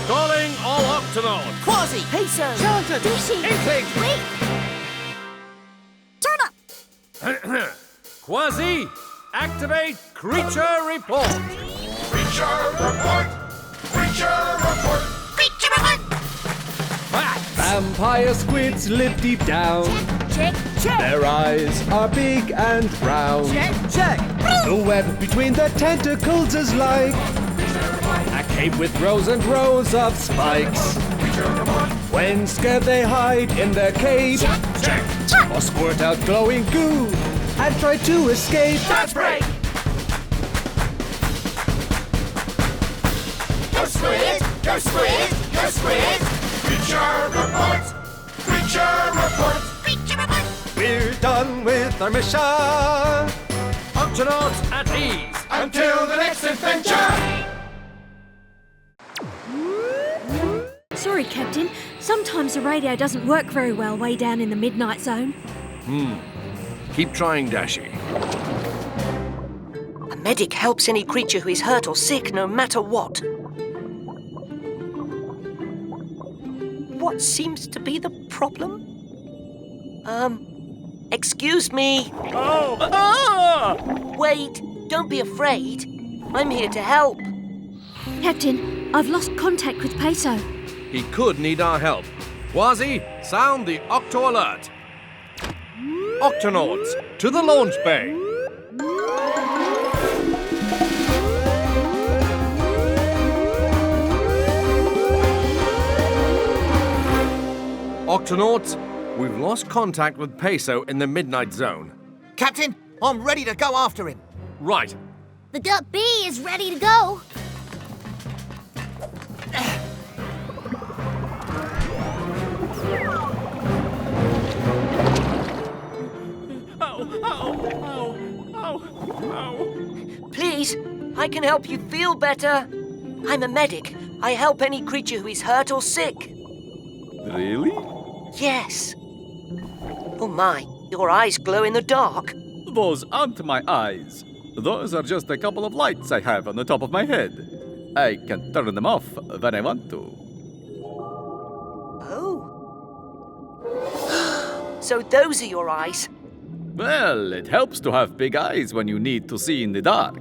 Calling all Octonauts. Kwazii! Peso! Charlton! Dishy! Inkling! Wait! Turn up! Kwazii, activate creature report. Creature report! Creature report! Creature report! Facts. Vampire squids live deep down. Check, check! Their eyes are big and round. Check, check! The web between their tentacles is like a cape with rows and rows of spikes. When scared they hide in their cave Check, check! or squirt out glowing goo and try to escape. That's break! Go squid! Go squid! Go squid! Creature report! Creature report! Creature report! We're done with our mission. Octonauts at ease. Until the next adventure! Sorry, Captain. Sometimes the radio doesn't work very well way down in the midnight zone. Keep trying, Dashi. A medic helps any creature who is hurt or sick, no matter what. What seems to be the problem? Excuse me. Oh! Ah! Wait, don't be afraid. I'm here to help. Captain, I've lost contact with Peso. He could need our help. Kwazii, sound the Octo alert. Octonauts, to the launch bay. Octonauts, we've lost contact with Peso in the midnight zone. Captain, I'm ready to go after him. Right. The Duck B is ready to go. Please, I can help you feel better. I'm a medic. I help any creature who is hurt or sick. Really? Yes. Oh my, your eyes glow in the dark. Those aren't my eyes. Those are just a couple of lights I have on the top of my head. I can turn them off when I want to. Oh. So those are your eyes. Well, it helps to have big eyes when you need to see in the dark.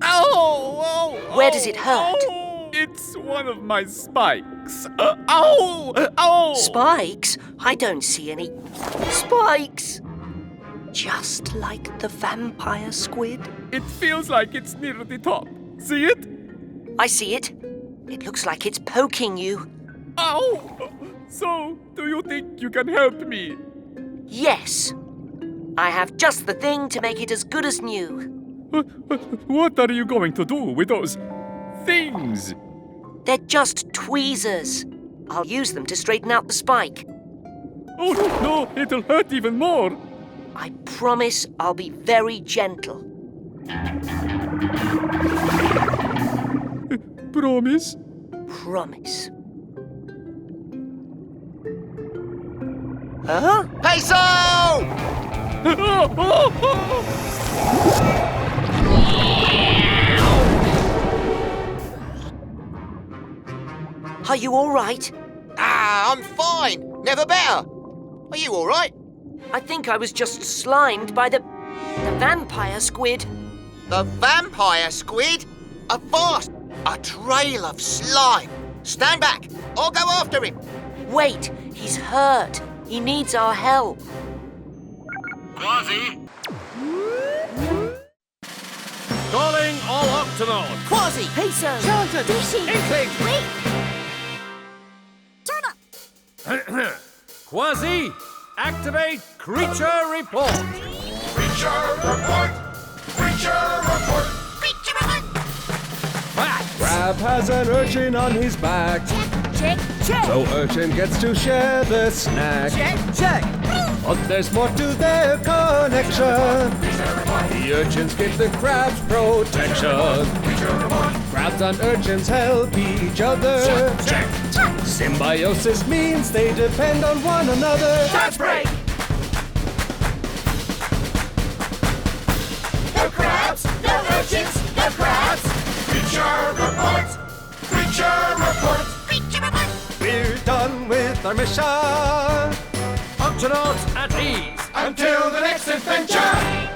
Ow! Where does it hurt? Ow! It's one of my spikes. Ow! Ow! Spikes? I don't see any spikes. Just like the vampire squid. It feels like it's near the top. See it? I see it. It looks like it's poking you. Ow! So, do you think you can help me? Yes. I have just the thing to make it as good as new. What are you going to do with those things? They're just tweezers. I'll use them to straighten out the spike. Oh, no, it'll hurt even more. I promise I'll be very gentle. Promise? Promise. Huh? Peso! Are you all right? I'm fine. Never better. Are you all right? I think I was just slimed by the vampire squid. The vampire squid? Avast! A trail of slime. Stand back. I'll go after him. Wait, he's hurt. He needs our help. Kwazii. Calling all Octonauts. Kwazii! Peso! Charlton! Dishy! Inkling. Wait! Turn up! Kwazii, activate creature report. Creature report! Creature report! Creature report! Facts. Crab has an urchin on his back, Check, check! so urchin gets to share the snack. Check, check. But there's more to their connection. The urchins give the crabs protection. Crabs and urchins help each other. Symbiosis means they depend on one another. That's break! No crabs! No urchins! No crabs! Creature report! Creature report! with our mission. Octonauts at ease. Until the next adventure!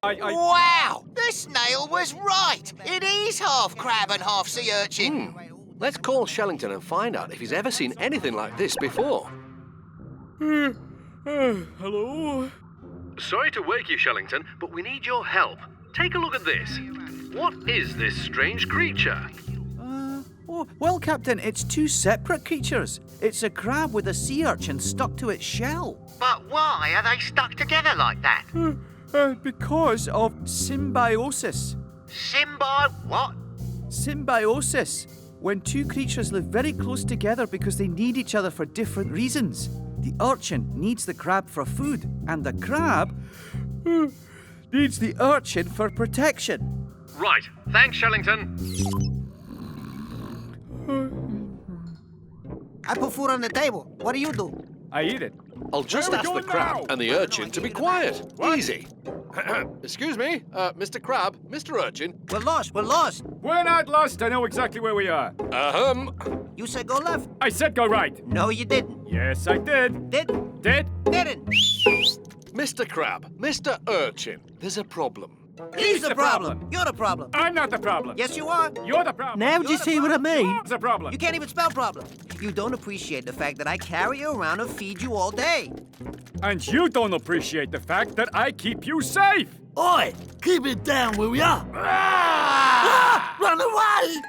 Wow! The snail was right! It is half crab and half sea urchin. Let's call Shellington and find out if he's ever seen anything like this before. Hello? Sorry to wake you, Shellington, but we need your help. Take a look at this. What is this strange creature? Well, Captain, it's two separate creatures. It's a crab with a sea urchin stuck to its shell. But why are they stuck together like that? Because of symbiosis. What? Symbiosis. When two creatures live very close together because they need each other for different reasons. The urchin needs the crab for food, and the crab needs the urchin for protection. Right. Thanks, Shellington. I put food on the table. What do you do? I eat it. I'll just Where are we ask the going crab now? and the urchin to be quiet. What? Easy. Excuse me, Mr. Crab, Mr. Urchin. We're lost. We're lost. We're not lost. I know exactly where we are. You said go left. I said go right. No, you didn't. Yes, I did. Didn't. Did? Mr. Crab, Mr. Urchin, there's a problem. He's the problem. You're the problem. I'm not the problem. Yes, you are. You're the problem. Now you see what I mean? You're the problem. You can't even spell problem. You don't appreciate the fact that I carry you around and feed you all day. And you don't appreciate the fact that I keep you safe. Oi! Keep it down, will ya? Run away!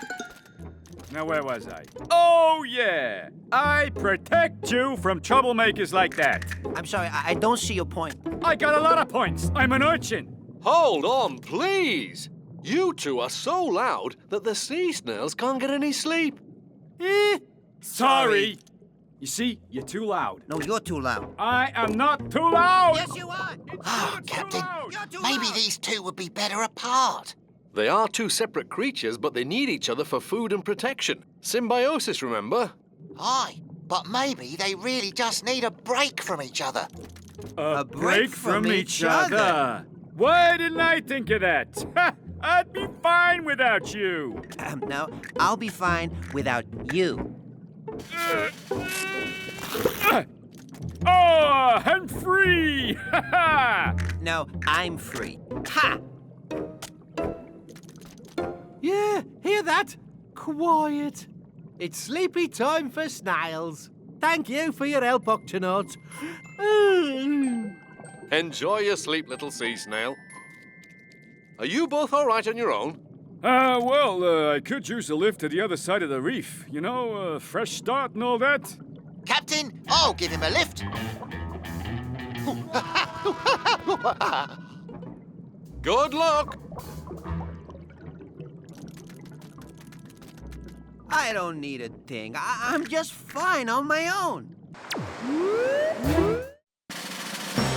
Now, where was I? Oh, yeah. I protect you from troublemakers like that. I'm sorry, I don't see your point. I got a lot of points. I'm an urchin. Hold on, please. You two are so loud that the sea snails can't get any sleep. Sorry. You see, you're too loud. No, you're too loud. I am not too loud. Yes, you are. Oh, Captain, maybe these two would be better apart. They are two separate creatures, but they need each other for food and protection. Symbiosis, remember? Aye, but maybe they really just need a break from each other. A break from each other. Why didn't I think of that? I'd be fine without you. No, I'll be fine without you. Oh, I'm free! No, I'm free. Ha! Yeah, hear that? Quiet. It's sleepy time for snails. Thank you for your help, Octonauts. Enjoy your sleep, little sea snail. Are you both all right on your own? I could use a lift to the other side of the reef. You know, fresh start and all that. Captain, I'll give him a lift. Good luck. I don't need a thing. I'm just fine on my own.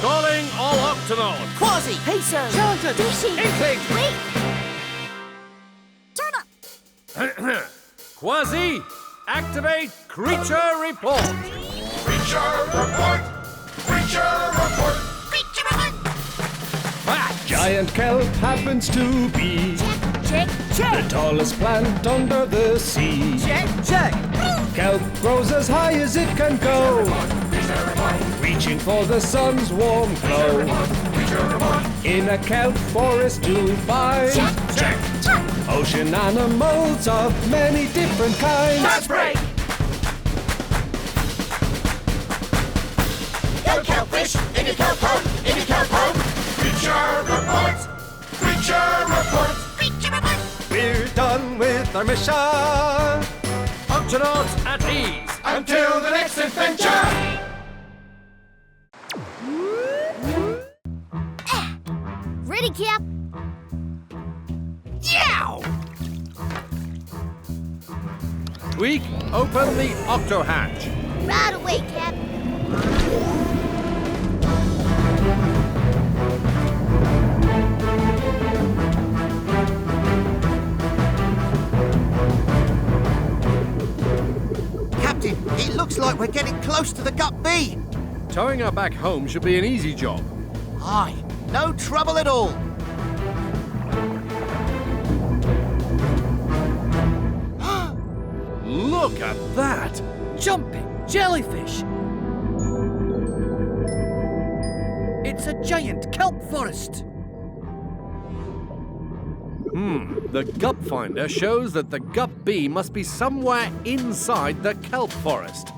Calling all Octonauts. Kwazii! Peso! Dishy! Inkling! Wait! Turn up! Kwazii, activate creature report. Creature report! Creature report! Giant kelp happens to be Check, check! the tallest plant under the sea. Check, check. Kelp grows as high as it can go, reaching for the sun's warm glow. In a kelp forest you'll find Check, check! ocean animals of many different kinds. Let's break! Go kelpfish! In your kelp home! In your kelp home! Creature report! Creature report! We're done with our mission. Octonauts at ease. Until the next adventure! Ready, Cap? Tweak, open the octo hatch. Right away, Cap. Captain, it looks like we're getting close to the Gut B. Towing her back home should be an easy job. Aye, no trouble at all. Look Look at that! Jumping jellyfish! It's a giant kelp forest! The gup finder shows that the gup bee must be somewhere inside the kelp forest.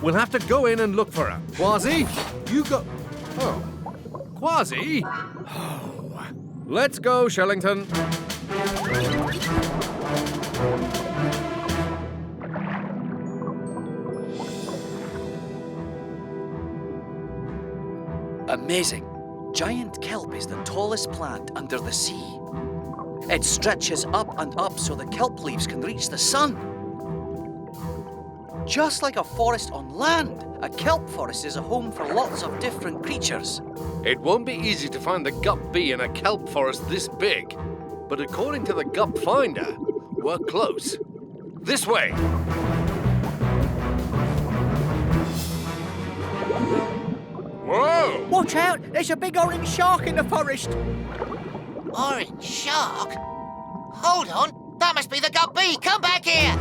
We'll have to go in and look for her. Kwazii, you go... Oh. Kwazii? Oh. Let's go, Shellington. Amazing. Giant kelp is the tallest plant under the sea. It stretches up and up so the kelp leaves can reach the sun. Just like a forest on land, a kelp forest is a home for lots of different creatures. It won't be easy to find the gup bee in a kelp forest this big. But according to the gup finder, we're close. This way. Whoa! Watch out! There's a big orange shark in the forest! Orange shark? Hold on. That must be the gup bee. Come back here.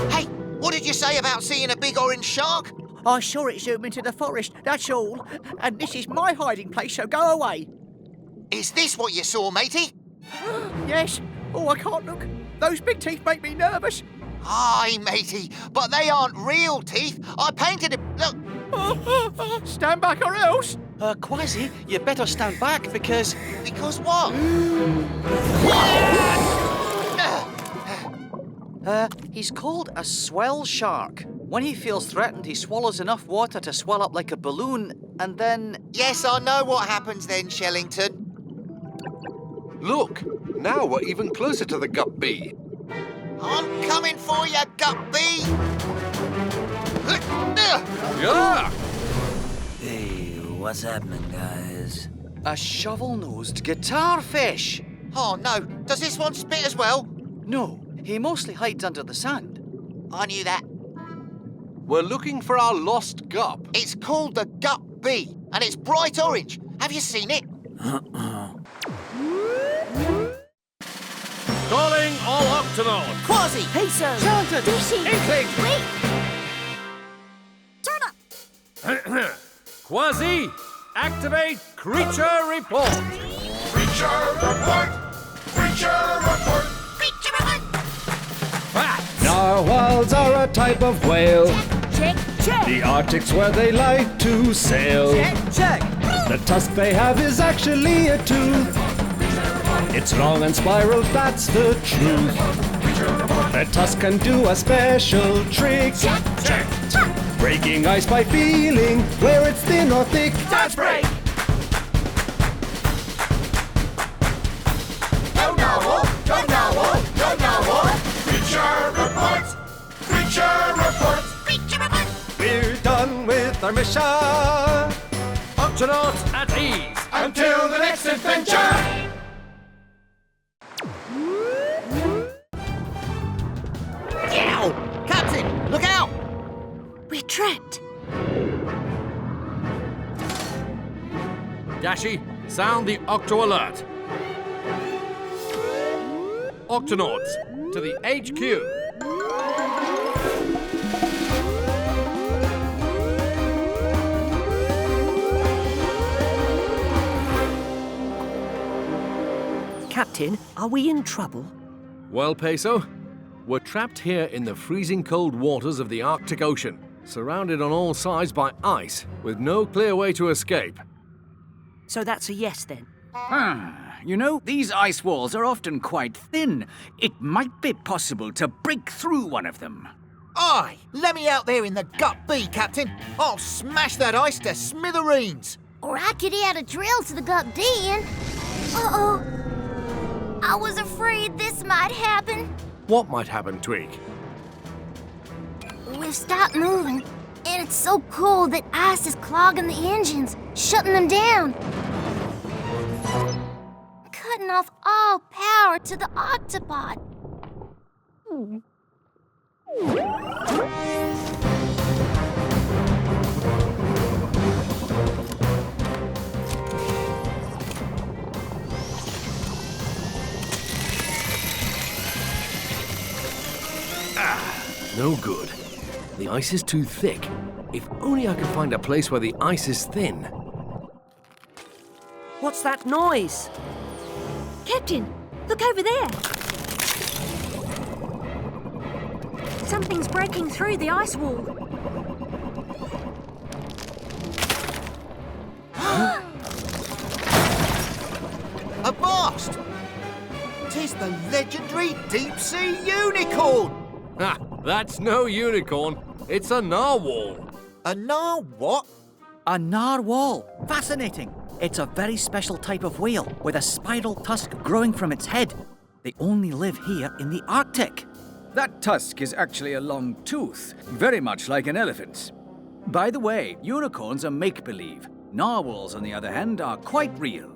Hey, what did you say about seeing a big orange shark? I saw it zoom into the forest, that's all. And this is my hiding place, so go away. Is this what you saw, matey? Yes. Oh, I can't look. Those big teeth make me nervous. Aye, matey, but they aren't real teeth. I painted them. Look. Stand back or else. Kwazii, you better stand back because... Because what? He's called a swell shark. When he feels threatened, he swallows enough water to swell up like a balloon, and then... Yes, I know what happens then, Shellington. Look, now we're even closer to the gup bee. I'm coming for you, gup bee. Yeah! Hey, what's happening, guys? A shovel-nosed guitar fish. Oh, no. Does this one spit as well? No, he mostly hides under the sand. I knew that. We're looking for our lost gup. It's called the gup bee, and it's bright orange. Have you seen it? Calling all Octonauts. Kwazii! Peso! Dishy! Inkling! Wait! Turn up! Kwazii, activate creature report. Creature report! Creature report! Creature report! Narwhals are a type of whale. Check, check! The Arctic's where they like to sail. Check! The tusk they have is actually a tooth. It's long and spiraled, that's the truth. The tusk can do a special trick. Check! Breaking ice by feeling where it's thin or thick. Dance break! Go Narwhal! Go Narwhal! Go Narwhal! Creature report! Creature report! Creature report! We're done with our mission. Octonauts at ease. Until the next adventure! Yow! Captain, look out! We're trapped. Dashi, sound the Octo alert. Octonauts, to the HQ. Captain, are we in trouble? Well, Peso, we're trapped here in the freezing cold waters of the Arctic Ocean, surrounded on all sides by ice, with no clear way to escape. So that's a yes then. You know, these ice walls are often quite thin. It might be possible to break through one of them. Aye, let me out there in the gup bee, Captain. I'll smash that ice to smithereens. Or I could add a drill to the gut den. Uh-oh. I was afraid this might happen. What might happen, Twig? We've stopped moving, and it's so cold that ice is clogging the engines, shutting them down. Cutting off all power to the Octopod. no good. The ice is too thick. If only I could find a place where the ice is thin. What's that noise? Captain, look over there. Something's breaking through the ice wall. Avast! 'Tis the legendary deep-sea unicorn! Ha! That's no unicorn. It's a narwhal. A what? A narwhal. Fascinating. It's a very special type of whale with a spiral tusk growing from its head. They only live here in the Arctic. That tusk is actually a long tooth, very much like an elephant's. By the way, unicorns are make-believe. Narwhals, on the other hand, are quite real.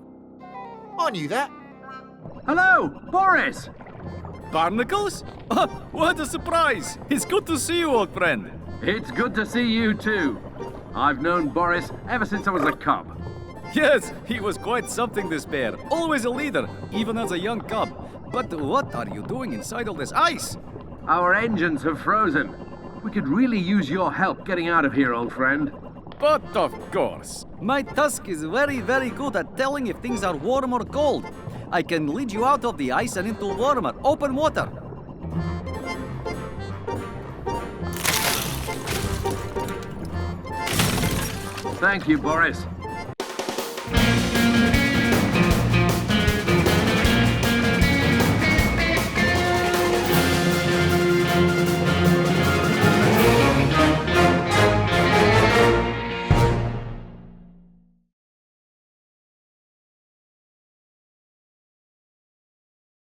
I knew that. Hello, Boris! Barnacles? Oh, what a surprise! It's good to see you, old friend. It's good to see you too. I've known Boris ever since I was a cub. Yes, he was quite something, this bear. Always a leader, even as a young cub. But what are you doing inside all this ice? Our engines have frozen. We could really use your help getting out of here, old friend. But of course. My tusk is very, very good at telling if things are warm or cold. I can lead you out of the ice and into warmer, open water. Thank you, Boris.